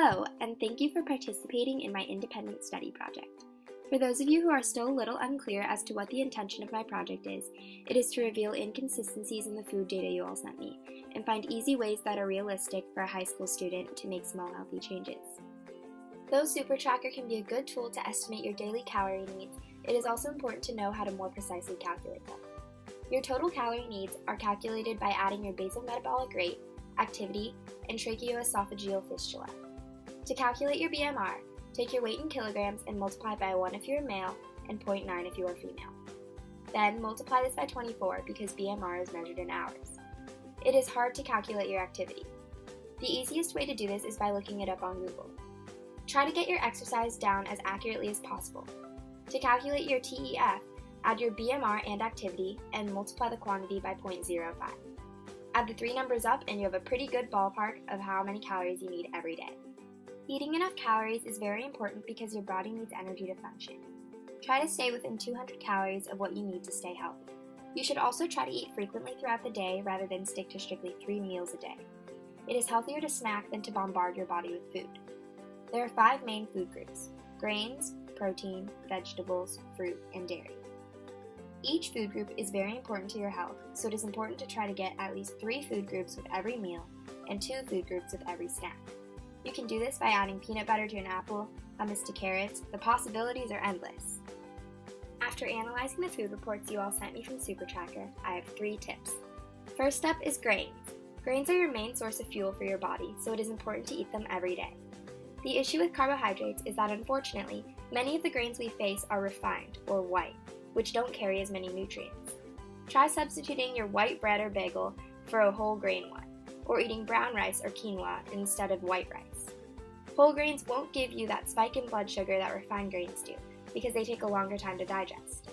Hello, and thank you for participating in my independent study project. For those of you who are still a little unclear as to what the intention of my project is, it is to reveal inconsistencies in the food data you all sent me, and find easy ways that are realistic for a high school student to make small healthy changes. Though SuperTracker can be a good tool to estimate your daily calorie needs, it is also important to know how to more precisely calculate them. Your total calorie needs are calculated by adding your basal metabolic rate, activity, and tracheoesophageal fistula. To calculate your BMR, take your weight in kilograms and multiply by 1 if you're male and 0.9 if you are female. Then multiply this by 24 because BMR is measured in hours. It is hard to calculate your activity. The easiest way to do this is by looking it up on Google. Try to get your exercise down as accurately as possible. To calculate your TEF, add your BMR and activity and multiply the quantity by 0.05. Add the three numbers up and you have a pretty good ballpark of how many calories you need every day. Eating enough calories is very important because your body needs energy to function. Try to stay within 200 calories of what you need to stay healthy. You should also try to eat frequently throughout the day rather than stick to strictly 3 meals a day. It is healthier to snack than to bombard your body with food. There are 5 main food groups: grains, protein, vegetables, fruit, and dairy. Each food group is very important to your health, so it is important to try to get at least 3 food groups with every meal and 2 food groups with every snack. You can do this by adding peanut butter to an apple, hummus to carrots. The possibilities are endless. After analyzing the food reports you all sent me from SuperTracker, I have 3 tips. First up is grains. Grains are your main source of fuel for your body, so it is important to eat them every day. The issue with carbohydrates is that unfortunately, many of the grains we face are refined, or white, which don't carry as many nutrients. Try substituting your white bread or bagel for a whole grain one, or eating brown rice or quinoa instead of white rice. Whole grains won't give you that spike in blood sugar that refined grains do, because they take a longer time to digest.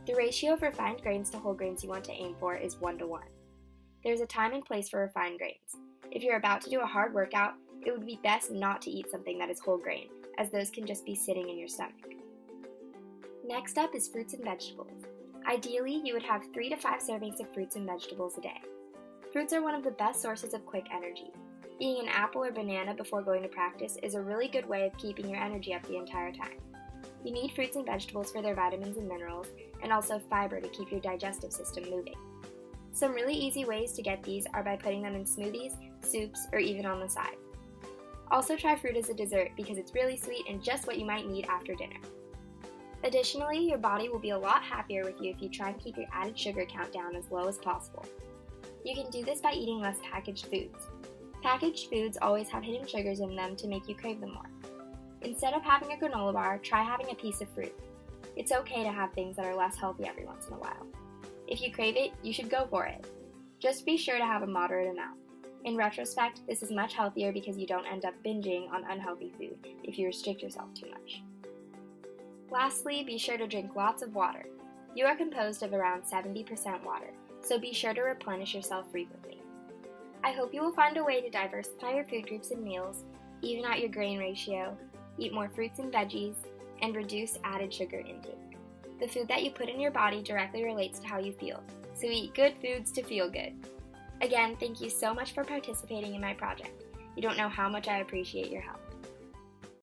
The ratio of refined grains to whole grains you want to aim for is 1:1. There's a time and place for refined grains. If you're about to do a hard workout, it would be best not to eat something that is whole grain, as those can just be sitting in your stomach. Next up is fruits and vegetables. Ideally, you would have 3 to 5 servings of fruits and vegetables a day. Fruits are one of the best sources of quick energy. Eating an apple or banana before going to practice is a really good way of keeping your energy up the entire time. You need fruits and vegetables for their vitamins and minerals, and also fiber to keep your digestive system moving. Some really easy ways to get these are by putting them in smoothies, soups, or even on the side. Also try fruit as a dessert because it's really sweet and just what you might need after dinner. Additionally, your body will be a lot happier with you if you try and keep your added sugar count down as low as possible. You can do this by eating less packaged foods. Packaged foods always have hidden sugars in them to make you crave them more. Instead of having a granola bar, try having a piece of fruit. It's okay to have things that are less healthy every once in a while. If you crave it, you should go for it. Just be sure to have a moderate amount. In retrospect, this is much healthier because you don't end up binging on unhealthy food if you restrict yourself too much. Lastly, be sure to drink lots of water. You are composed of around 70% water, so be sure to replenish yourself frequently. I hope you will find a way to diversify your food groups and meals, even out your grain ratio, eat more fruits and veggies, and reduce added sugar intake. The food that you put in your body directly relates to how you feel, so eat good foods to feel good. Again, thank you so much for participating in my project. You don't know how much I appreciate your help.